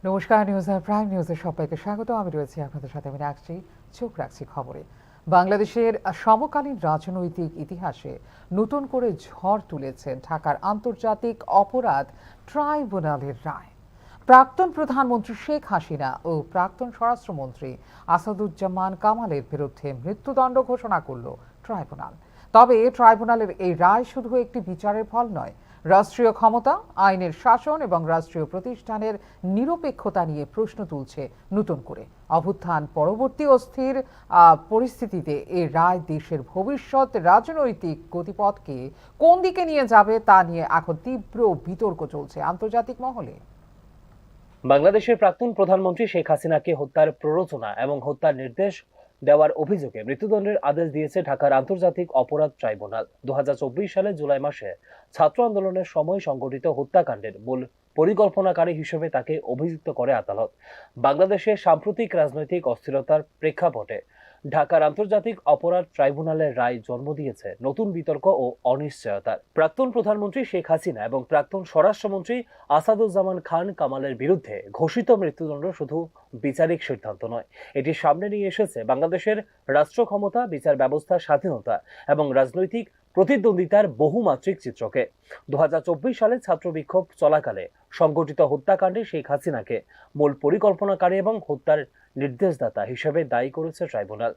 নমস্কার, news prime নিউজের সবাইকে স্বাগত। আমি রয়েছি আপনাদের সাথে, আমি চোখ রাখছি খবরে। বাংলাদেশের সমকালীন রাজনৈতিক ইতিহাসে নতুন করে ঝড় তুলেছেন ঢাকার আন্তর্জাতিক অপরাধ ট্রাইব্যুনালের রায়। প্রাক্তন প্রধানমন্ত্রী শেখ হাসিনা ও প্রাক্তন স্বরাষ্ট্রমন্ত্রী আসাদুজ্জামান কামালের বিরুদ্ধে মৃত্যুদণ্ড ঘোষণা করল ট্রাইব্যুনাল। তবে ট্রাইব্যুনালের এই রায় শুধু একটি বিচারের ফল নয়, রাষ্ট্রীয় ক্ষমতা, আইনের শাসন এবং রাষ্ট্রীয় প্রতিষ্ঠানের নিরপেক্ষতা নিয়ে প্রশ্ন তুলছে নতুন করে। অভ্যুত্থান পরবর্তী অস্থির পরিস্থিতিতে এই রায় দেশের ভবিষ্যৎ রাজনৈতিক গতিপথকে কোন দিকে নিয়ে যাবে তা নিয়ে এখন তীব্র বিতর্ক চলছে আন্তর্জাতিক মহলে। বাংলাদেশের প্রাক্তন প্রধানমন্ত্রী শেখ হাসিনাকে হত্যার প্ররোচনা এবং হত্যার নির্দেশ দেওয়ার অভিযোগে মৃত্যুদণ্ডের আদেশ দিয়েছে ঢাকার আন্তর্জাতিক অপরাধ ট্রাইব্যুনাল। 2024 সালে জুলাই মাসে ছাত্র আন্দোলনের সময় সংঘটিত হত্যাকাণ্ডের মূল পরিকল্পনাকারী হিসেবে তাকে অভিযুক্ত করে আদালত। বাংলাদেশের সাম্প্রতিক রাজনৈতিক অস্থিরতার প্রেক্ষাপটে ঢাকার আন্তর্জাতিক অপরাধ ট্রাইব্যুনালের রায় জন্ম দিয়েছে নতুন বিতর্ক ও অনিশ্চয়তার। প্রাক্তন প্রধানমন্ত্রী শেখ হাসিনা এবং প্রাক্তন স্বরাষ্ট্রমন্ত্রী আসাদুজ্জামান খান কামালের বিরুদ্ধে ঘোষিত মৃত্যুদণ্ড শুধু বিচারিক সিদ্ধান্ত নয়, এটি সামনে নিয়ে এসেছে বাংলাদেশের রাষ্ট্র ক্ষমতা, বিচার ব্যবস্থার স্বাধীনতা এবং রাজনৈতিক প্রতিদ্বন্দ্বিতার বহুমাত্রিক চিত্রকে। 2024 সালে ছাত্র বিক্ষোভ চলাকালে সংঘটিত হত্যাকাণ্ডে শেখ হাসিনাকে মূল পরিকল্পনাকারী এবং হত্যার নির্দেশদাতা হিসেবে দায়ী করেছে ট্রাইব্যুনাল।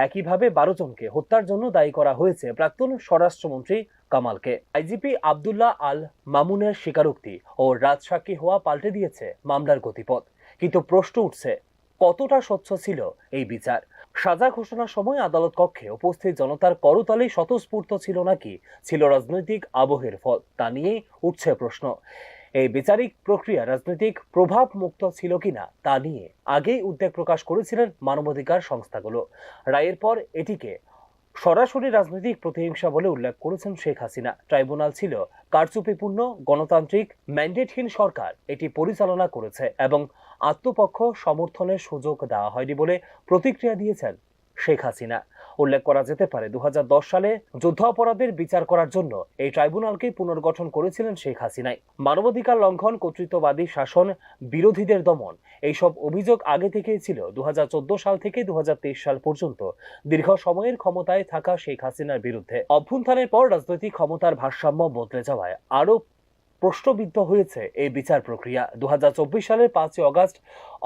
একইভাবে 12 জনকে হত্যার জন্য দায়ী করা হয়েছে প্রাক্তন স্বরাষ্ট্রমন্ত্রী কামালকে। আইজিপি আব্দুল্লাহ আল মামুনের স্বীকারোক্তি ও রাজসাক্ষী হওয়া পাল্টে দিয়েছে মামলার গতিপথ। কিন্তু প্রশ্ন উঠছে, কতটা স্বচ্ছ ছিল এই বিচার? সাজা ঘোষণার সময় আদালত কক্ষে উপস্থিত জনতার করতালি স্বতঃস্ফূর্ত ছিল নাকি ছিল রাজনৈতিক আবহের ফল, তা নিয়েই উঠছে প্রশ্ন। এই বিচারিক প্রক্রিয়া রাজনৈতিক প্রভাব মুক্ত ছিল কিনা তা নিয়ে আগেই উদ্বেগ প্রকাশ করেছিলেন মানবাধিকার সংস্থাগুলো। রায়ের পর এটিকে সরাসরি রাজনৈতিক প্রতিহিংসা বলে উল্লেখ করেছেন শেখ হাসিনা। ট্রাইব্যুনাল ছিল কারচুপিপূর্ণ গণতান্ত্রিক ম্যান্ডেটহীন সরকার এটি পরিচালনা করেছে এবং আত্মপক্ষ সমর্থনের সুযোগ দেওয়া হয়নি বলে প্রতিক্রিয়া দিয়েছেন শেখ হাসিনা। উল্লেখ করা যেতে পারে 2010 সালে যুদ্ধ অপরাধের বিচার করার জন্য এই ট্রাইব্যুনালকে পুনর্গঠন করেছিলেন শেখ হাসিনাই। মানবাধিকার লঙ্ঘন, কর্তৃত্ববাদী শাসন, বিরোধীদের দমন, এইসব অভিযোগ আগে থেকেই ছিল। 2014 সাল থেকে 2023 সাল পর্যন্ত দীর্ঘ সময়ের ক্ষমতায় থাকা শেখ হাসিনার বিরুদ্ধে অভ্যুত্থানের পর রাজনৈতিক ক্ষমতার ভারসাম্য বদলে যাওয়ায় আরো প্রশ্নবিদ্ধ হয়েছে এই বিচার প্রক্রিয়া। 2024 সালের 5 আগস্ট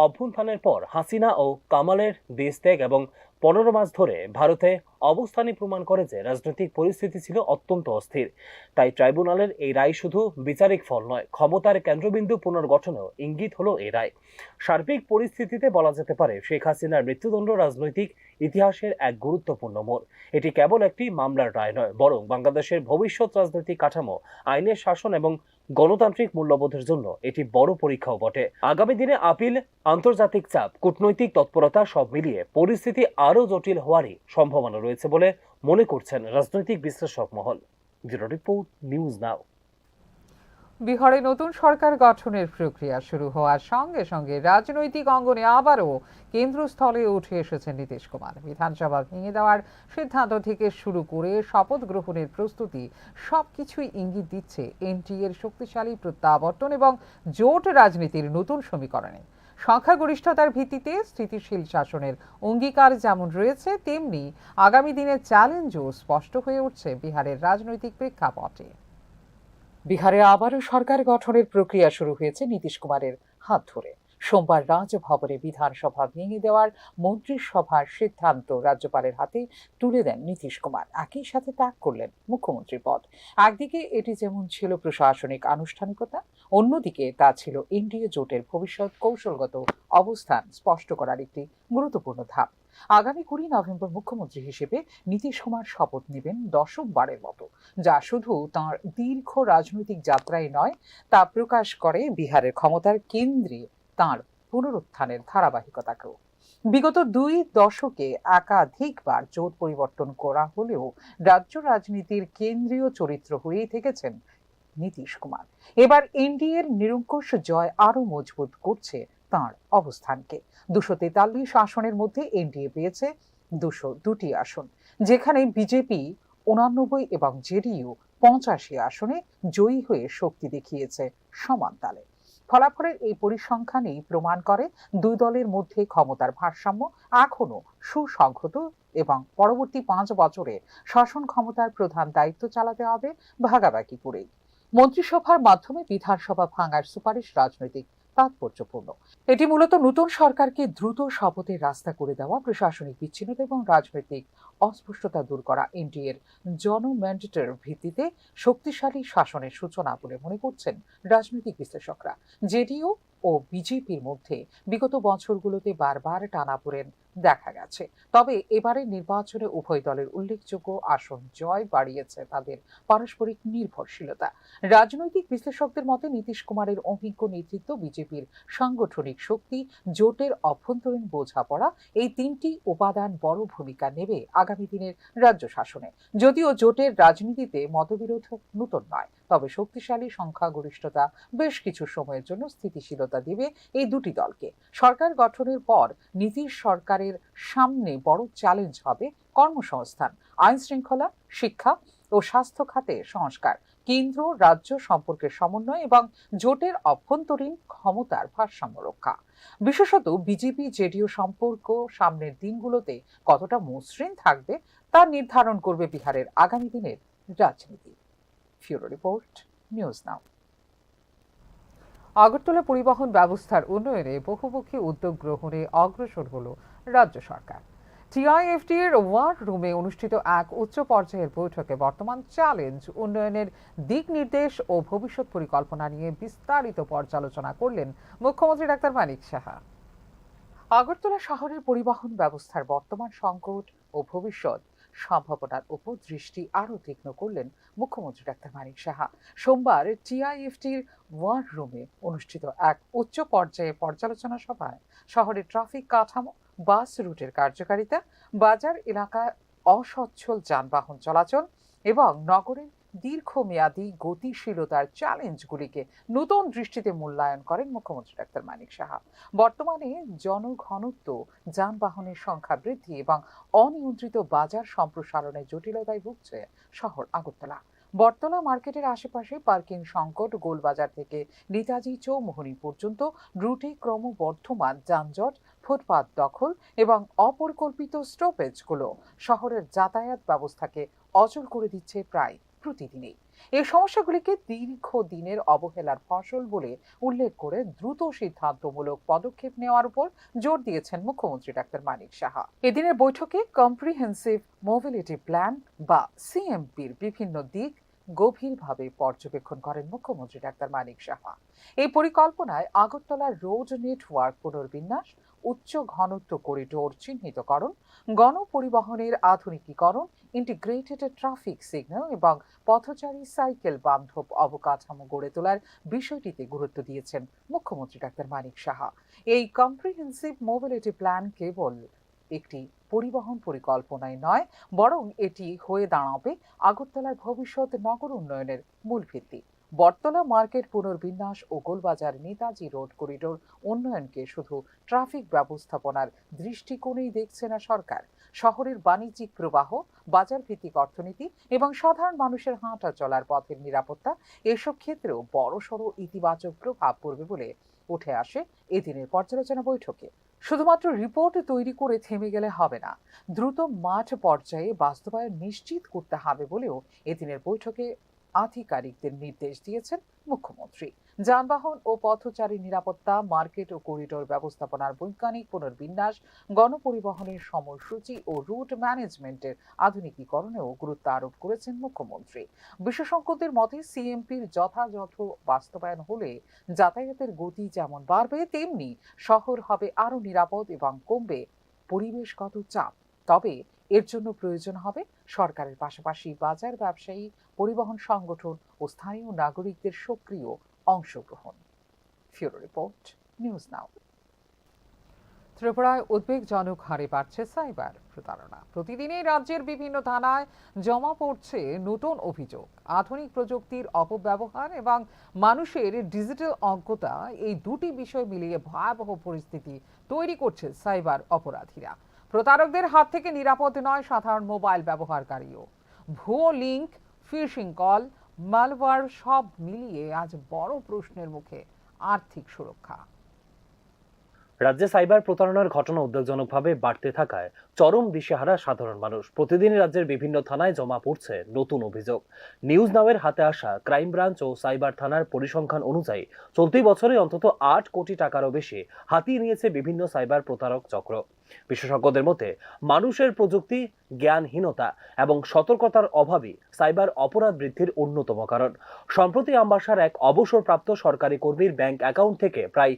অভ্যুত্থানের পর হাসিনা ও কামালের দেশ ত্যাগ এবং 15 মাস ধরে ভারতে অবস্থানই প্রমাণ করে যে রাজনৈতিক পরিস্থিতি ছিল অত্যন্ত অস্থির। তাই ট্রাইব্যুনালের এই রায় শুধু বিচারিক ফল নয়, ক্ষমতার কেন্দ্রবিন্দু পুনর্গঠনেও ইঙ্গিত হলো এই রায়। সার্বিক পরিস্থিতিতে বলা যেতে পারে শেখ হাসিনার মৃত্যুদণ্ড রাজনৈতিক ইতিহাসের এক গুরুত্বপূর্ণ মোড়। এটি কেবল একটি মামলার রায় নয়, বরং বাংলাদেশের ভবিষ্যৎ রাজনৈতিক কাঠামো, আইনের শাসন এবং গণতান্ত্রিক মূল্যবোধের জন্য এটি বড় পরীক্ষাও বটে। আগামী দিনে আপিল, আন্তর্জাতিক চাপ, কূটনৈতিক তৎপরতা সব মিলিয়ে পরিস্থিতি আরও জটিল হওয়ারই সম্ভাবনা রয়েছে বলে মনে করছেন রাজনৈতিক বিশ্লেষক মহল। ব্যুরো রিপোর্ট, নিউজ নাও। বিহারে নতুন সরকার গঠনের প্রক্রিয়া শুরু হওয়ার সঙ্গে সঙ্গে রাজনৈতিক অঙ্গনে আবারও কেন্দ্রস্থলে উঠে এসেছেন নীতিশ কুমার। বিধানসভা ভেঙে দেওয়ার সিদ্ধান্ত থেকে শুরু করে শপথ গ্রহণের প্রস্তুতি সবকিছুই ইঙ্গিত দিচ্ছে এনডিএর শক্তিশালী প্রত্যাবর্তন এবং জোট রাজনীতির নতুন সমীকরণে। সংখ্যাগরিষ্ঠতার ভিত্তিতে স্থিতিশীল শাসনের অঙ্গীকার যেমন রয়েছে, তেমনি আগামী দিনের চ্যালেঞ্জও স্পষ্ট হয়ে উঠছে বিহারের রাজনৈতিক প্রেক্ষাপটে। বিহারে আবারও সরকার গঠনের প্রক্রিয়া শুরু হয়েছে নীতিশ কুমারের হাত ধরে। সোমবার রাজভবনে বিধানসভা ভেঙে দেওয়ার মন্ত্রিসভার সিদ্ধান্ত রাজ্যপালের হাতে তুলে দেন নীতিশ কুমার। একই সাথে ত্যাগ করলেন মুখ্যমন্ত্রী পদ। একদিকে এটি যেমন ছিল প্রশাসনিক আনুষ্ঠানিকতা, অন্যদিকে তা ছিল এনডিএ জোটের ভবিষ্যৎ কৌশলগত অবস্থান স্পষ্ট করার একটি গুরুত্বপূর্ণ ধাপ। আগামী 20 নভেম্বর মুখ্যমন্ত্রী হিসেবে নীতিশ কুমার শপথ নেবেন দশমবারের মতো, যা শুধু তাঁর দীর্ঘ রাজনৈতিক যাত্রায় নয়, তা প্রকাশ করে বিহারের ক্ষমতার কেন্দ্রে তাঁর পুনরুত্থানের ধারাবাহিকতাকেও। বিগত 2 দশকে একাধিকবার জোট পরিবর্তন করা হলেও রাজ্য রাজনীতির কেন্দ্রীয় চরিত্র হয়েই থেকেছেন নীতিশ কুমার। এবার এনডিএর নিরঙ্কুশ জয় আরো মজবুত করছে তাঁর অবস্থানকে। 243 আসনের মধ্যে এনডিএ পেয়েছে 202টি আসন, যেখানে বিজেপি 89 এবং জেডিইউ 85 আসনে জয়ী হয়ে শক্তি দেখিয়েছে সমান তালে। ফলাফলের এই পরিসংখ্যানই প্রমাণ করে দুই দলের মধ্যে ক্ষমতার ভারসাম্য এখনো সুসংহত এবং পরবর্তী 5 বছরে শাসন ক্ষমতার প্রধান দায়িত্ব চালাতে হবে ভাগাভাগি করেই। মন্ত্রিসভার মাধ্যমে বিধানসভা ভাঙার সুপারিশ রাজনৈতিক তাৎপর্যপূর্ণ। এটি মূলত নতুন সরকারকে দ্রুত শপথের রাস্তা করে দেওয়া, প্রশাসনিক বিচ্ছিন্নতা এবং রাজনৈতিক অস্পষ্টতা দূর করা এনডিএর জনম্যান্ডেটের ভিত্তিতে শক্তিশালী শাসনের সূচনা বলে মনে করছেন রাজনৈতিক বিশ্লেষকরা। জেডিইউ ও বিজেপির মধ্যে বিগত বছরগুলোতে বারবার টানাপোড়েন দেখা গেছে, তবে এবারের নির্বাচনে উভয় দলের উল্লেখযোগ্য আসন জয় বাড়িয়েছে তাদের পারস্পরিক নির্ভরশীলতা। রাজনৈতিক বিশ্লেষকদের মতে নীতিশ কুমারের অভিজ্ঞ নেতৃত্ব, বিজেপির সাংগঠনিক শক্তি, জোটের অভ্যন্তরীণ বোঝাপড়া, এই তিনটি উপাদান বড় ভূমিকা নেবে আগামী দিনের রাজ্য শাসনে। যদিও জোটের রাজনীতিতে মতবিরোধ নতুন নয়, তবে শক্তিশালী সংখ্যাগরিষ্ঠতা বেশ কিছু সময়ের জন্য স্থিতিশীলতা দিবে এই দুটি দলকে। সরকার গঠনের পর নীতিশ সরকারের সামনে বড় চ্যালেঞ্জ হবে কর্মসংস্থান, আইন শৃঙ্খলা, শিক্ষা ও স্বাস্থ্য খাতে সংস্কার, কেন্দ্র রাজ্য সম্পর্কের সমন্বয় এবং জোটের অভ্যন্তরীণ ক্ষমতার ভারসাম্য রক্ষা। বিশেষত বিজেপি জেডিইউ সম্পর্ক সামনের দিনগুলোতে কতটা মসৃণ থাকবে তা নির্ধারণ করবে বিহারের আগামী দিনের রাজনীতি। ফিউরো রিপোর্ট, নিউজ নাও। আগরতলা পরিবহন ব্যবস্থার উন্নয়নে বহুমুখী উদ্যোগ গ্রহণে অগ্রসর হল রাজ্য সরকার। টিআইএফটির ওয়ার রুমে অনুষ্ঠিত এক উচ্চ পর্যায়ের বৈঠকে বর্তমান চ্যালেঞ্জ, উন্নয়নের দিক নির্দেশ ও ভবিষ্যৎ পরিকল্পনা নিয়ে বিস্তারিত পর্যালোচনা করলেন মুখ্যমন্ত্রী ডাক্তার মানিক সাহা। আগরতলা শহরের পরিবহন ব্যবস্থার বর্তমান সংকট ও ভবিষ্যৎ সম্ভাবনার উপর দৃষ্টি আরও তীক্ষ্ণ করলেন মুখ্যমন্ত্রী ডাক্তার মানিক সাহা। সোমবার টিআইএফটির ওয়ার রুমে অনুষ্ঠিত এক উচ্চ পর্যায়ে পর্যালোচনা সভায় শহরের ট্রাফিক কাঠামো, বাস রুটের কার্যকারিতা, বাজার এলাকায় অসচ্ছল যানবাহন চলাচল এবং নগরের দীর্ঘমেয়াদী গতিশীলতার চ্যালেঞ্জগুলিকে নতুন দৃষ্টিতে মূল্যায়ন করেন মুখ্যমন্ত্রী ডাক্তার মানিক সাহা। বর্তমানে জনঘনত্ব, যানবাহনের সংখ্যা বৃদ্ধি এবং অনিয়ন্ত্রিত বাজার সম্প্রসারণের জটিলতায় ভুগছে শহর আগরতলা। বটতলা মার্কেটের আশেপাশে পার্কিং সংকট, গোলবাজার থেকে নেতাজি চৌমুহনী পর্যন্ত রুটে ক্রমবর্ধমান যানজট, ফুটপাত দখল এবং অপরিকল্পিত স্টপেজগুলো শহরের যাতায়াত ব্যবস্থাকে অচল করে দিচ্ছে প্রায় প্রতিদিনই। এই সমস্যাগুলিকে দীর্ঘদিনের অবহেলার ফসল বলে উল্লেখ করে দ্রুত সিদ্ধান্তমূলক পদক্ষেপ নেওয়ার উপর জোর দিয়েছেন মুখ্যমন্ত্রী ডাক্তার মানিক সাহা। এদিনের বৈঠকে কম্প্রিহেন্সিভ মোবিলিটি প্ল্যান বা সিএমপির বিভিন্ন দিক গভীরভাবে পর্যবেক্ষণ করেন মুখ্যমন্ত্রী ডাক্তার মানিক সাহা। এই পরিকল্পনায় আগরতলার রোড নেটওয়ার্ক পুনর্বিন্যাস, উচ্চ ঘনত্ব করিডোর চিহ্নিতকরণ, গণপরিবহনের আধুনিকীকরণ, ইন্টিগ্রেটেড ট্রাফিক সিগন্যাল এবং পথচারী সাইকেল বান্ধব অবকাঠামো গড়ে তোলার বিষয়টিতে গুরুত্ব দিয়েছেন মুখ্যমন্ত্রী ডাক্তার মানিক সাহা। এই কম্প্রিহেন্সিভ মোবিলিটি প্ল্যান কেবল একটি পরিবহন পরিকল্পনায় নয়, বরং এটি হয়ে দাঁড়াবে আগরতলার ভবিষ্যৎ নগর উন্নয়নের মূল ভিত্তি। বটতলা মার্কেট পুনর্বিন্যাস ও গোলবাজার নেতাজি রোড করিডোর উন্নয়নকে শুধু ট্রাফিক ব্যবস্থাপনার দৃষ্টিকোণেই দেখছে না সরকার। শহরের বাণিজ্যিক প্রবাহ, বাজার ভিত্তিক অর্থনীতি এবং সাধারণ মানুষের হাঁটা চলার পথের নিরাপত্তা, এসব ক্ষেত্রেও বড়সড় ইতিবাচক প্রভাব পড়বে বলে উঠে আসে এদিনের পর্যালোচনা বৈঠকে। শুধুমাত্র রিপোর্ট তৈরি করে থেমে গেলে হবে না, দ্রুত মাঠ পর্যায়ে বাস্তবায়ন নিশ্চিত করতে হবে বলেও এদিনের বৈঠকে আধিকারিকদের নির্দেশ দিয়েছেন মুখ্যমন্ত্রী। যানবাহন ও পথচারী নিরাপত্তা, মার্কেট ও করিডোর ব্যবস্থাপনার বৈজ্ঞানিক পুনর্বিন্যাস, গণপরিবহনের সময়সূচি ও রুট ম্যানেজমেন্টের আধুনিকীকরণেও গুরুত্ব আরোপ করেছেন মুখ্যমন্ত্রী। বিশেষজ্ঞদের মতে সিএমপির যথাযথ বাস্তবায়ন হলে যাতায়াতের গতি যেমন বাড়বে, তেমনি শহর হবে আরও নিরাপদ এবং কমবে পরিবেশগত চাপ। তবে এর জন্য প্রয়োজন হবে সরকারের পাশাপাশি বাজার ব্যবসায়ী, পরিবহন সংগঠন ও স্থানীয় নাগরিকদের সক্রিয় অংশগ্রহণ। ফিউরো রিপোর্ট, নিউজ নাও। ত্রিপুরায় উদ্বেগজনক হারে বাড়ছে সাইবার প্রতারণা। প্রতিদিনই রাজ্যের বিভিন্ন থানায় জমা পড়ছে নতুন অভিযোগ। আধুনিক প্রযুক্তির অপব্যবহার এবং মানুষের ডিজিটাল অজ্ঞতা, এই দুটি বিষয় মিলিয়ে ভয়াবহ পরিস্থিতি তৈরি করছে সাইবার অপরাধীরা। প্রতারকদের হাত থেকে নিরাপদ নয় সাধারণ মোবাইল ব্যবহারকারীও। ভুয়ো লিঙ্ক, ফিশিং কল, ম্যালওয়্যার সব মিলিয়ে আজ বড় প্রশ্নের মুখে আর্থিক সুরক্ষা। রাজ্যে সাইবার প্রতারণার ঘটনা উদ্বেগজনকভাবে বাড়তে থাকায় চরম দিশেহারা সাধারণ মানুষ। প্রতিদিনই রাজ্যের বিভিন্ন থানায় জমা পড়ছে নতুন অভিযোগ। নিউজ নাওয়ের হাতে আসা ক্রাইম ব্রাঞ্চ ও সাইবার থানার পরিসংখ্যান অনুযায়ী চলতি বছরে অন্তত 8 কোটি টাকারও বেশি হাতিয়ে নিয়েছে বিভিন্ন সাইবার প্রতারক চক্র। বিশেষজ্ঞদের মতে মানুষের প্রযুক্তি জ্ঞানহীনতা এবং সতর্কতার অভাবই সাইবার অপরাধ বৃদ্ধির অন্যতম কারণ। সম্প্রতি আমবাসার এক অবসরপ্রাপ্ত সরকারি কর্মীর ব্যাংক অ্যাকাউন্ট থেকে প্রায়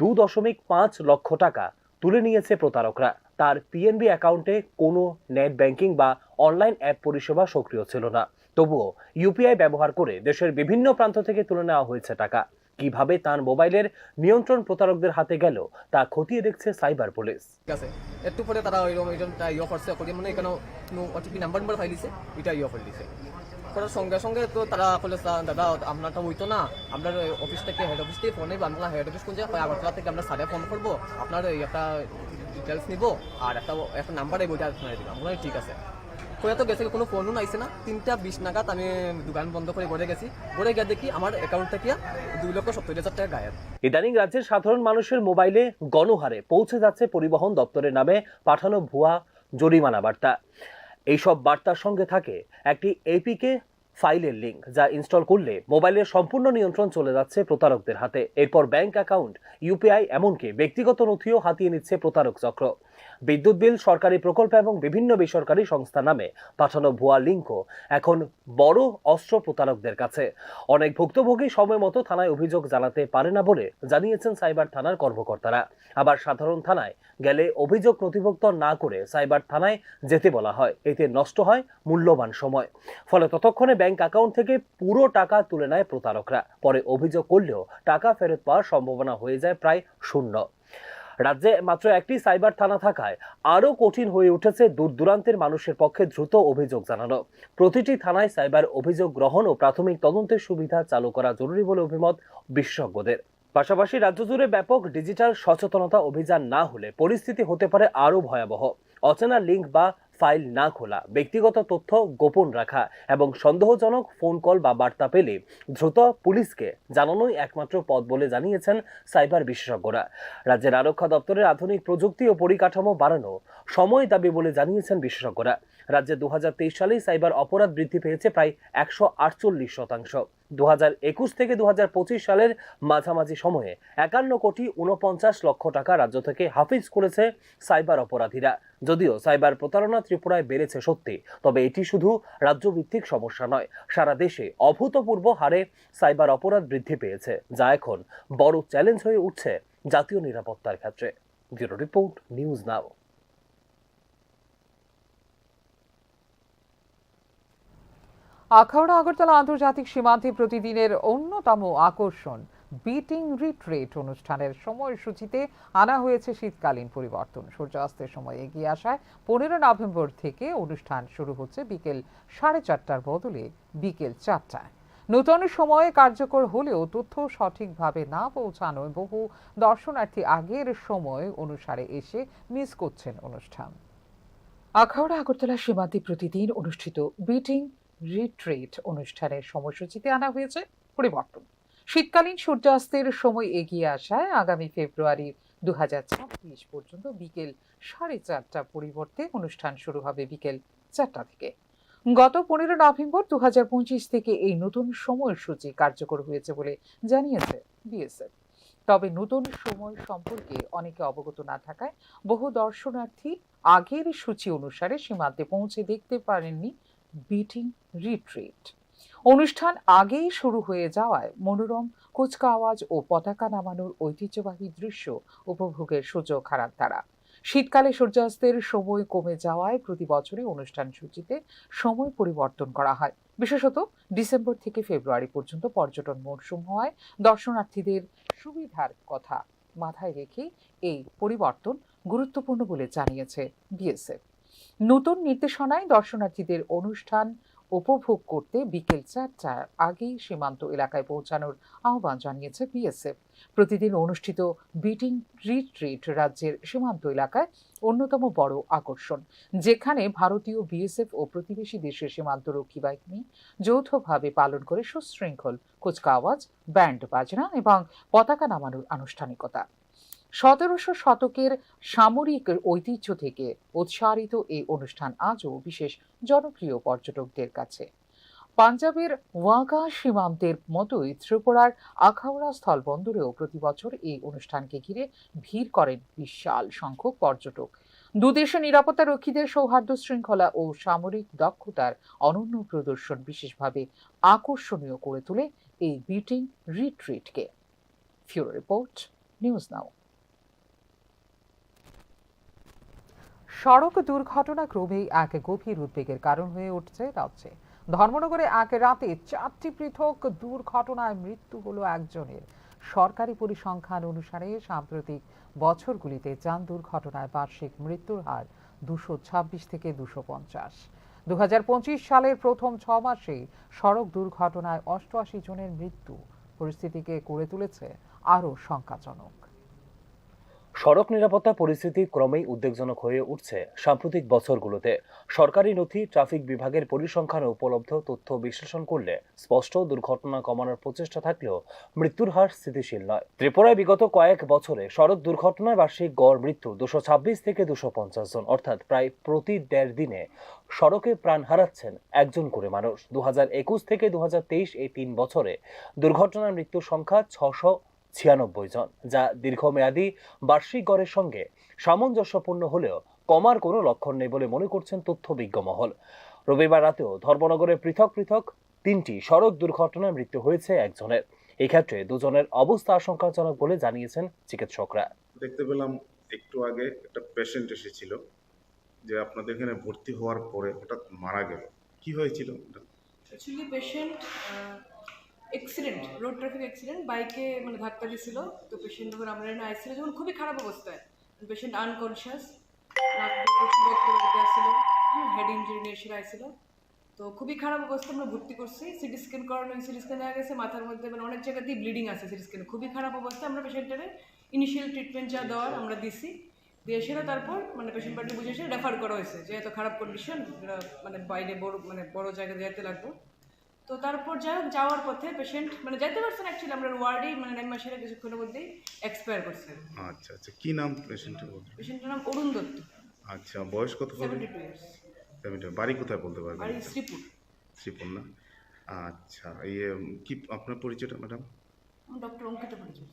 2.5 লক্ষ টাকা তুলে নিয়েছে প্রতারকরা। তার পিএনবি অ্যাকাউন্টে কোনো নেট ব্যাংকিং বা অনলাইন অ্যাপ পরিষেবা সক্রিয় ছিল না। তবুও ইউপিআই ব্যবহার করে দেশের বিভিন্ন প্রান্ত থেকে তুলে নেওয়া হয়েছে টাকা। কিভাবে তার মোবাইলের নিয়ন্ত্রণ প্রতারকদের হাতে গেল তা খতিয়ে দেখছে সাইবার পুলিশ। ঠিক আছে, একটু পরে তারা ওইটা ইয়ে করছে করি মানে এখানে ওটিপি নাম্বার ফাইলিছে এটা ইয়ে করে দিছে করার সঙ্গে সঙ্গে তো তারা বলে দাদা আপনারটা হইতো না, আপনার অফিস থেকে হেড অফিস থেকে ফোন নেব, আমরা হেড অফিস কোন জায়গায় আগরতলা থেকে আমরা সাড়ে ফোন করবো, আপনার একটা ডিটেলস নিব আর একটা নাম্বার ওইটা শোনাই দিব। আমরা ঠিক আছে করে তো গেছে, কোনো ফোনও নাইছে না। 3টা20 নাগাদ আমি দোকান বন্ধ করে ঘরে গেছি, ঘরে গিয়ে দেখি আমার অ্যাকাউন্ট থেকে 2,70,000 টাকা গায়েব। ইদানিং রাজ্যের সাধারণ মানুষের মোবাইলে গণহারে পৌঁছে যাচ্ছে পরিবহন দপ্তরের নামে পাঠানো ভুয়া জরিমানা বার্তা। এইসব বার্তার সঙ্গে থাকে একটি এপিকে ফাইলের লিঙ্ক, যা ইনস্টল করলে মোবাইলের সম্পূর্ণ নিয়ন্ত্রণ চলে যাচ্ছে প্রতারকদের হাতে। এরপর ব্যাংক অ্যাকাউন্ট, ইউপিআই, এমনকি ব্যক্তিগত নথিও হাতিয়ে নিচ্ছে প্রতারক চক্র। বিদ্যুৎ বিল, সরকারি প্রকল্প এবং বিভিন্ন বেসরকারি সংস্থা নামে পাঠানো ভুয়া লিঙ্কও এখন বড় অস্ত্র প্রতারকদের কাছে। অনেক ভুক্তভোগী সময় মতো থানায় অভিযোগ জানাতে পারে না বলে জানিয়েছেন সাইবার থানার কর্মকর্তারা। আবার সাধারণ থানায় গেলে অভিযোগ নথিভুক্ত না করে সাইবার থানায় যেতে বলা হয়। এতে নষ্ট হয় মূল্যবান সময়। ফলে ততক্ষণে ব্যাংক অ্যাকাউন্ট থেকে পুরো টাকা তুলে নেয় প্রতারকরা। পরে অভিযোগ করলেও টাকা ফেরত পাওয়ার সম্ভাবনা হয়ে যায় প্রায় শূন্য। রাজ্যে মাত্র একটি সাইবার থানা থাকায় আরও কঠিন হয়ে উঠেছে দূর দূরান্তের মানুষের পক্ষে দ্রুত অভিযোগ জানানো। প্রতিটি থানায় সাইবার অভিযোগ গ্রহণ ও প্রাথমিক তদন্তের সুবিধা চালু করা জরুরি বলে অভিমত বিশেষজ্ঞদের। পাশাপাশি রাজ্য জুড়ে ব্যাপক ডিজিটাল সচেতনতা অভিযান না হলে পরিস্থিতি হতে পারে আরও ভয়াবহ। অচেনা লিঙ্ক বা ফাইল না খোলা, ব্যক্তিগত তথ্য গোপন রাখা এবং সন্দেহজনক ফোন কল বা বার্তা পেলে দ্রুত পুলিশকে জানানোই একমাত্র পথ বলে জানিয়েছেন সাইবার বিশেষজ্ঞরা। রাজ্যের আরক্ষা দপ্তরের আধুনিক প্রযুক্তি ও পরিকাঠামো বাড়ানো সময় দাবি বলে জানিয়েছেন বিশেষজ্ঞরা। রাজ্যে 2023 সালেই সাইবার অপরাধ বৃদ্ধি পেয়েছে প্রায় 148%। 2021 থেকে 2025 সালের মাঝামাঝি সময়ে 51,49,00,000 টাকা রাজ্য থেকে হাফিজ করেছে সাইবার অপরাধীরা। যদিও সাইবার প্রতারণা ত্রিপুরায় বেড়েছে সত্যি, তবে এটি শুধু রাজ্যভিত্তিক সমস্যা নয়, সারা দেশে অভূতপূর্ব হারে সাইবার অপরাধ বৃদ্ধি পেয়েছে, যা এখন বড় চ্যালেঞ্জ হয়ে উঠছে জাতীয় নিরাপত্তার ক্ষেত্রে। ব্যুরো রিপোর্ট, নিউজ নাও। আখাউড়া আগরতলা আন্তর্জাতিক সীমান্তে প্রতিদিনের অন্যতম আকর্ষণ বিটিং রিট্রিট অনুষ্ঠানের সময়সূচিতে আনা হয়েছে শীতকালীন পরিবর্তন। সূর্যাস্তের সময় এগিয়ে আসায় 15 নভেম্বর থেকে অনুষ্ঠান শুরু হচ্ছে বিকেল 4:30টার বদলে বিকেল 4টায়। নতুন সময়ে কার্যকর হলেও তথ্য সঠিকভাবে না পৌঁছানোয় বহু দর্শনার্থী আগের সময় অনুসারে এসে মিস করছেন অনুষ্ঠান। আখাউড়া আগরতলা সীমান্তে প্রতিদিন অনুষ্ঠিত বিটিং রিট্রিট অনুষ্ঠানের সময়সূচিতে আনা হয়েছে পরিবর্তন। শীতকালীন সূর্যাস্তের সময় এগিয়ে আসায় আগামী ফেব্রুয়ারি 2026 পর্যন্ত বিকেল 4:30টা পরিবর্তে অনুষ্ঠান শুরু হবে বিকেল 4টা থেকে। গত 15 নভেম্বর 2025 থেকে এই নতুন সময়সূচি কার্যকর হয়েছে বলে জানিয়েছে বিএসএফ। তবে নতুন সময় সম্পর্কে অনেকে অবগত না থাকায় বহু দর্শনার্থী আগের সূচি অনুসারে সীমান্তে পৌঁছে দেখতে পারেননি বিটিং রিট্রিট। অনুষ্ঠান আগেই শুরু হয়ে যাওয়ায় মনোরম কুচকাওয়াজ ও পতাকা নামানোর ঐতিহ্যবাহী দৃশ্য উপভোগের সুযোগ হারান তারা। শীতকালে সূর্যাস্তের সময় কমে যাওয়ায় প্রতি বছরই অনুষ্ঠান সূচিতে সময় পরিবর্তন করা হয়। বিশেষত ডিসেম্বর থেকে ফেব্রুয়ারি পর্যন্ত পর্যটন মরশুম হওয়ায় দর্শনার্থীদের সুবিধার কথা মাথায় রেখে এই পরিবর্তন গুরুত্বপূর্ণ বলে জানিয়েছে বিএসএফ। নতুন নির্দেশনায় দর্শনার্থীদের অনুষ্ঠান উপভোগ করতে বিকেল 4টার আগেই সীমান্ত এলাকায় পৌঁছানোর আহ্বান জানিয়েছে বিএসএফ। প্রতিদিন অনুষ্ঠিত বিটিং রিট্রিট রাজ্যের সীমান্ত এলাকায় অন্যতম বড় আকর্ষণ, যেখানে ভারতীয় বিএসএফ ও প্রতিবেশী দেশের সীমান্তরক্ষী বাহিনী যৌথভাবে পালন করে সুশৃঙ্খল কুচকাওয়াজ, ব্যান্ড বাজনা এবং পতাকা নামানোর আনুষ্ঠানিকতা। 1700 শতকের সামরিক ঐতিহ্য থেকে উৎসারিত এই অনুষ্ঠান আজও বিশেষ জনপ্রিয় পর্যটকদের কাছে। পাঞ্জাবের ওয়াঘা সীমান্তের মতোই ত্রিপুরার আখাউড়া স্থলবন্দরেও প্রতিবছর এই অনুষ্ঠানকে ঘিরে ভিড় করেন বিশাল সংখ্যক পর্যটক। দুদেশের নিরাপত্তা রক্ষীদের সৌহার্দ্য শৃঙ্খলা ও সামরিক দক্ষতার অনন্য প্রদর্শন বিশেষভাবে আকর্ষণীয় করে তোলে এই বিটিং রিট্রিটকে। Bureau report, News Now. সড়ক দুর্ঘটনা ক্রমেই এক গভীর উদ্বেগের কারণ হয়ে উঠছে রাজ্যে। ধর্মনগরে এক রাতে 4টি পৃথক দুর্ঘটনায় মৃত্যু হলো একজনের। সরকারি পরিসংখ্যান অনুসারে সাম্প্রতিক বছরগুলিতে যান দুর্ঘটনায় বার্ষিক মৃত্যুর হার 226 থেকে 250। 2025 সালের প্রথম 6 মাসে সড়ক দুর্ঘটনায় 88 জনের মৃত্যু পরিস্থিতিকে করে তুলেছে আরও শঙ্কাজনক। সড়ক নিরাপত্তা পরিস্থিতি ক্রমেই উদ্বেগজনক হয়ে উঠছে সাম্প্রতিক বছরগুলোতে। সরকারি নথি, ট্রাফিক বিভাগের পরিসংখ্যানে উপলব্ধ তথ্য বিশ্লেষণ করলে স্পষ্ট দুর্ঘটনা কমানোর প্রচেষ্টা থাকলেও মৃত্যুর হার স্থিতিশীল নয়। ত্রিপুরায় বিগত কয়েক বছরে সড়ক দুর্ঘটনায় বার্ষিক গড় মৃত্যু 226 থেকে 250 জন, অর্থাৎ প্রায় প্রতি 1.5 দিনে সড়কে প্রাণ হারাচ্ছেন একজন করে মানুষ। 2021 থেকে 2023 এই 3 বছরে দুর্ঘটনার মৃত্যুর সংখ্যা 696 জন, যা দীর্ঘমেয়াদী বার্ষিক গড়ের সঙ্গে সামঞ্জস্যপূর্ণ হলেও কমার কোনো লক্ষণ নেই বলে মনে করছেন তথ্যবিজ্ঞ মহল। রবিবার রাতেও ধর্মনগরে পৃথক পৃথক 3টি সড়ক দুর্ঘটনায় মৃত্যু হয়েছে একজনের। এক্ষেত্রে দুজনের অবস্থা আশঙ্কাজনক বলে জানিয়েছেন চিকিৎসকরা। দেখতে পেলাম একটু আগে একটা পেশেন্ট এসেছিল যে আপনাদের এখানে ভর্তি হওয়ার পরে হঠাৎ মারা গেল। কি হয়েছিল? Actually patient accident, road traffic accident, বাইকে মানে ধাক্কা দিয়েছিল। তো পেশেন্ট যখন আমরা এনে আইসিল যখন খুবই খারাপ অবস্থায়, পেশেন্ট আনকনশিয়াস, নাক দিয়ে প্রচুর রক্ত বেরোতে আসছিল, হেড ইঞ্জুরি নিয়ে এসে আইছিল। তো খুবই খারাপ অবস্থা, আমরা ভর্তি করছি, সিটি স্ক্যান করানো, সিটি স্ক্যান দেখা গেছে মাথার মধ্যে মানে অনেক জায়গাতেই ব্লিডিং আছে। সিটি স্ক্যানে খুবই খারাপ অবস্থা। আমরা পেশেন্টের ইনিশিয়াল ট্রিটমেন্ট যা দেওয়ার আমরা দিছি, দিয়ে এসে তারপর মানে পেশেন্ট পার্টি বুঝে এসে রেফার করা হয়েছে যে এত খারাপ কন্ডিশন, মানে বাইরে বড় জায়গায় যেতে লাগবে। তো তারপর যাওয়ার পথে পেশেন্ট মানে যেতে পারছেন, অ্যাকচুয়ালি আমরা ওয়ার্ডেই মানে 9 মাসের কিছুক্ষণের মধ্যেই এক্সপায়ার করছে। আচ্ছা আচ্ছা, কি নাম পেশেন্টের? পেশেন্টের নাম অরুণ দত্ত। আচ্ছা, বয়স কত হবে? 72 ইয়ার্স। বাড়ি কোথায় বলতে পারবেন? বাড়ি শ্রীপুর। শ্রীপুর না? আচ্ছা, কি আপনার পরিচয়টা ম্যাডাম? ডক্টর অঙ্কিতা পরিচয়।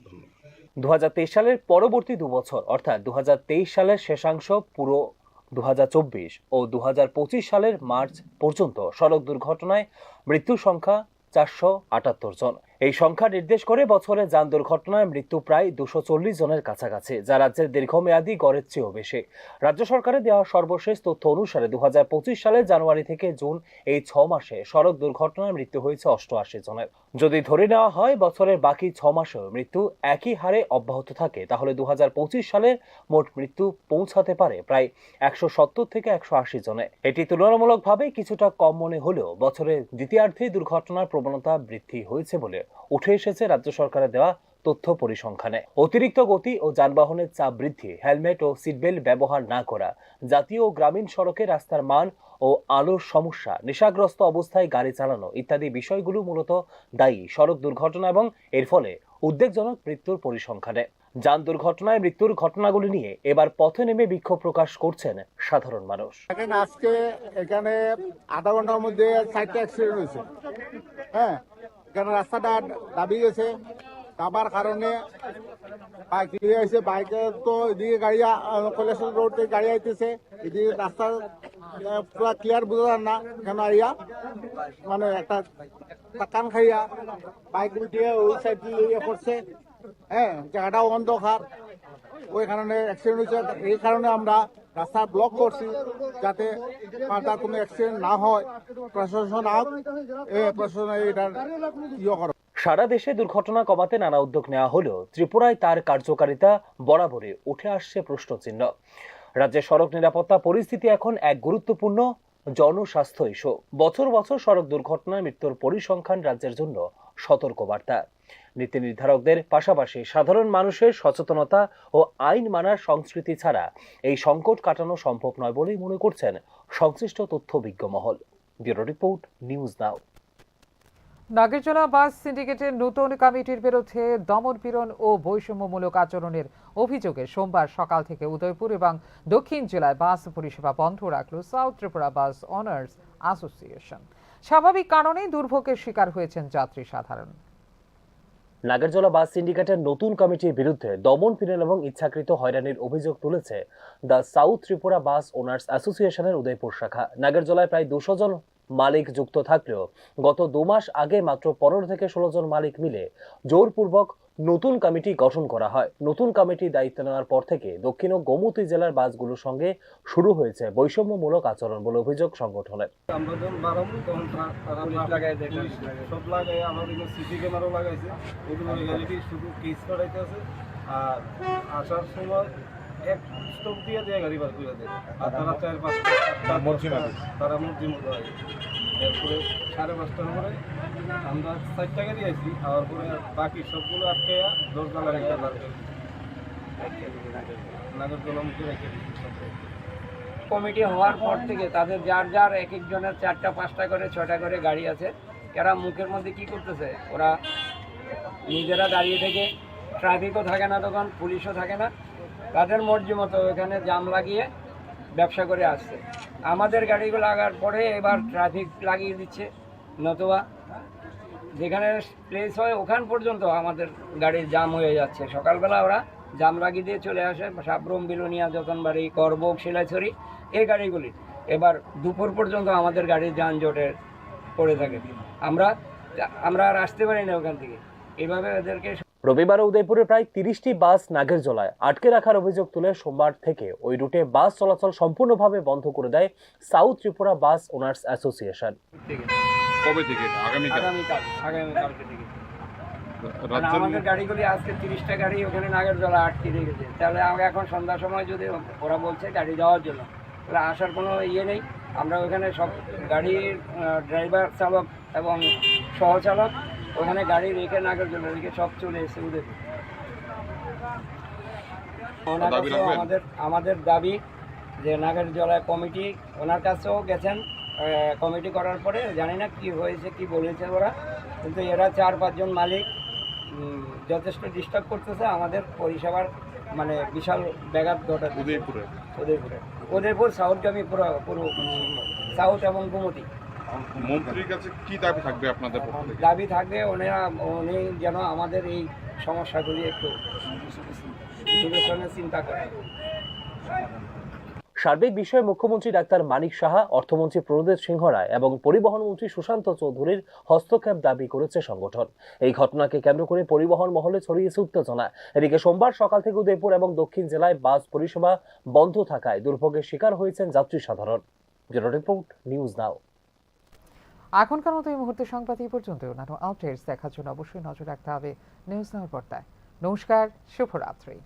ধন্যবাদ। 2023 সালের পরবর্তী 2 বছর অর্থাৎ 2023 সালের শেষাংশ, পুরো 2024 ও 2025 সালের মার্চ পর্যন্ত সড়ক দুর্ঘটনায় মৃত্যুর সংখ্যা 478 জন। এই সংখ্যা নির্দেশ করে বছরে যান দুর্ঘটনায় মৃত্যু প্রায় 240 জনের কাছাকাছি, যা রাজ্যের দীর্ঘমেয়াদী গড়ের চেয়েও বেশি। রাজ্য সরকারের দেওয়া সর্বশেষ তথ্য অনুসারে 2025 সালের জানুয়ারি থেকে জুন এই 6 মাসে সড়ক দুর্ঘটনায় মৃত্যু হয়েছে 88 জনের। যদি ধরে নেওয়া হয় বছরের বাকি 6 মাসেও মৃত্যু একই হারে অব্যাহত থাকে, তাহলে 2025 সালে মোট মৃত্যু পৌঁছাতে পারে প্রায় 170 থেকে 180 জনে। এটি তুলনামূলকভাবে কিছুটা কম মনে হলেও বছরের দ্বিতীয়ার্ধে দুর্ঘটনার প্রবণতা বৃদ্ধি হয়েছে বলে উঠে এসেছে রাজ্য সরকারের দেওয়া তথ্য পরিসংখ্যানে। অতিরিক্ত গতি ও যানবাহনের চাপ বৃদ্ধি, হেলমেট ও সিটবেল্ট ব্যবহার না করা, জাতীয় ও গ্রামীণ সড়কে রাস্তার মান ও আলোর সমস্যা, নেশাগ্রস্ত অবস্থায় গাড়ি চালানো ইত্যাদি বিষয়গুলো মূলত দায়ী সড়ক দুর্ঘটনা এবং এর ফলে উদ্বেগজনক মৃত্যুর পরিসংখ্যানে। যান দুর্ঘটনায় মৃত্যুর ঘটনাগুলি নিয়ে এবার পথে নেমে বিক্ষোভ প্রকাশ করছেন সাধারণ মানুষ। আজকে এখানে আধা ঘন্টার মধ্যে 4টা অ্যাক্সিডেন্ট হয়েছে। হ্যাঁ, এখানে রাস্তাটা দাবি গেছে, দাবার কারণে বাইক নিয়ে আসে, বাইকে তো এদিকে গাড়ি কৈলাস রোড থেকে গাড়ি আইতেছে, এদিকে রাস্তা পুরা ক্লিয়ার বোঝা যায় না, কেন আইয়া মানে একটা কান খাইয়া বাইক উঠিয়ে ওই সাইড ইয়ে করছে। হ্যাঁ, জায়গাটাও অন্ধকার, ওই কারণে অ্যাক্সিডেন্ট হয়েছে। এই কারণে আমরা রাস্তা ব্লক করছি যাতে তার কোনো অ্যাক্সিডেন্ট না হয়। প্রশাসন এটার ইয়ে করে। সারা দেশে দুর্ঘটনা কমাতে নানা উদ্যোগ নেওয়া হলেও ত্রিপুরায় তার কার্যকারিতা বরাবরই উঠে আসছে প্রশ্নচিহ্ন। রাজ্যের সড়ক নিরাপত্তা পরিস্থিতি এখন এক গুরুত্বপূর্ণ জনস্বাস্থ্য ইস্যু। বছর বছর সড়ক দুর্ঘটনায় মৃত্যুর পরিসংখ্যান রাজ্যের জন্য সতর্কবার্তা। নীতি নির্ধারকদের পাশাপাশি সাধারণ মানুষের সচেতনতা ও আইন মানার সংস্কৃতি ছাড়া এই সংকট কাটানো সম্ভব নয় বলেই মনে করছেন সংশ্লিষ্ট তথ্যবিজ্ঞ মহল। Bureau report, News Now. Nagerjola bus সিন্ডিকেটের নতুন কমিটির বিরুদ্ধে দমনপীড়ন ও বৈষম্যমূলক আচরণের অভিযোগে সোমবার সকাল থেকে উদয়পুর এবং দক্ষিণ জেলায় বাস পরিষেবা বন্ধ রাখল সাউথ ত্রিপুরা বাস ওনার্স অ্যাসোসিয়েশন। স্বাভাবিক কারণেই দুর্ভোগের শিকার হয়েছেন যাত্রী সাধারণ। নাগেরজোলা বাস সিন্ডিকেটের নতুন কমিটির বিরুদ্ধে দমনপীড়ন এবং ইচ্ছাকৃত হয়রানির অভিযোগ তুলেছে the south Tripura bus owners অ্যাসোসিয়েশনের উদয়পুর শাখা। নাগেরজোলায় প্রায় 200 জন মালিক যুক্ত থাকলেও গত 2 মাস আগে মাত্র 15 থেকে 16 জন মালিক মিলে জোরপূর্বক নতুন কমিটি গঠন করা হয়। নতুন কমিটি দায়িত্ব নেওয়ার পর থেকে দক্ষিণ ও গোমতী জেলার বাসগুলোর সঙ্গে শুরু হয়েছে বৈষম্যমূলক আচরণ বলে অভিযোগ সংগঠনের। আমরা যখন বাড়াবো তখন তারা পুলিশ সব লাগাই, আমাদের সিসি ক্যামেরাও লাগাইছে, ওগুলো রিয়ালিটি শুধু কেস করাইতে আছে। আর আসার সময় এক স্টপ দিয়ে গাড়ি বার করে দেয়। আর তারা 4-5টা তারা মধ্যে মতো আগে, এরপরে 5:30টার পরে আমরা 4টা গাড়ি আইছি, আবার পরে বাকি সবগুলো আটকে দরজা লাগাই নাগরদোলা মুখে রেখে দিচ্ছি। কমিটি হওয়ার পর থেকে তাদের যার যার এক একজনের 4টা 5টা করে 6টা করে গাড়ি আছে। এরা মুখের মধ্যে কি করতেছে, ওরা নিজেরা দাঁড়িয়ে থেকে, ট্রাফিকও থাকে না, তখন পুলিশও থাকে না, তাদের মর্জি মতো এখানে জাম লাগিয়ে ব্যবসা করে আসছে। আমাদের গাড়িগুলো লাগার পরে এবার ট্রাফিক লাগিয়ে দিচ্ছে, নতুবা যেখানে প্লেস হয় ওখান পর্যন্ত আমাদের গাড়ির জাম হয়ে যাচ্ছে। সকালবেলা ওরা জাম লাগিয়ে দিয়ে চলে আসে সাবরুম, বিলুনিয়া, যতনবাড়ি, করবক, শিলাইছড়ি, এই গাড়িগুলি এবার দুপুর পর্যন্ত আমাদের গাড়ির যানজটে পড়ে থাকে। আমরা আর আসতে পারি না ওখান থেকে। এইভাবে এদেরকে রবিবার উদয়পুরে প্রায় 30টি বাস নাগেরজোলায় আটকে রাখার অভিযোগ তুলে সোমবার থেকে ওই রুটে বাস চলাচল সম্পূর্ণভাবে বন্ধ করে দেয় সাউথ ত্রিপুরা বাস ওনার্স অ্যাসোসিয়েশন। কবে থেকে? আগামীকালকে থেকে। আমাদের গাড়িগুলি আজকে 30টা গাড়ি ওখানে নাগেরজোলা আটকে রেখেছে। তাহলে আমরা এখন সন্ধ্যার সময় যদি ওরা বলছে গাড়ি যাওয়ার জন্য, তাহলে আসার কোনো ইয়ে নেই। আমরা ওখানে সব গাড়ির ড্রাইভার, চালক এবং সহচালক ওখানে গাড়ি রেখে নাগেরজোলা রেখে সব চলে এসে উদয়পুর। আমাদের দাবি যে নাগেরজোলা কমিটি ওনার কাছেও গেছেন, কমিটি করার পরে জানি না কি হয়েছে, কি বলেছে ওরা, কিন্তু এরা 4-5 জন মালিক যথেষ্ট ডিস্টার্ব করতেছে আমাদের পরিষেবার, মানে বিশাল ব্যাঘাত ঘটাচ্ছে। উদয়পুর সাউথগামী পুরো সাউথ এবং গোমতী। মন্ত্রীর কাছে কি দাবি থাকবে আপনাদের? দাবি থাকবে উনি যেন আমাদের এই সমস্যাগুলি একটু বিবেচনায় চিন্তা করে। সার্বিক বিষয়ে মুখ্যমন্ত্রী ডাক্তার মানিক সাহা, অর্থমন্ত্রী প্রণোদ সিংহ রায় এবং পরিবহন মন্ত্রী সুশান্ত চৌধুরীর হস্তক্ষেপ দাবি করেছে সংগঠন। এই ঘটনাকে কেন্দ্র করে পরিবহন মহলে ছড়িয়েছে উত্তেজনা। এদিকে সোমবার সকাল থেকে উদয়পুর এবং দক্ষিণ জেলায় বাস পরিষেবা বন্ধ থাকায় দুর্ভোগের শিকার হয়েছেন যাত্রী সাধারণ। ব্যুরো রিপোর্ট, নিউজ নাও। এখনকার মতো এই মুহূর্তে সংবাদ এই পর্যন্ত। অন্যান্য আপডেটস দেখার জন্য অবশ্যই নজর রাখতে হবে নিউজ নাওর পর্দায়। নমস্কার, শুভরাত্রি।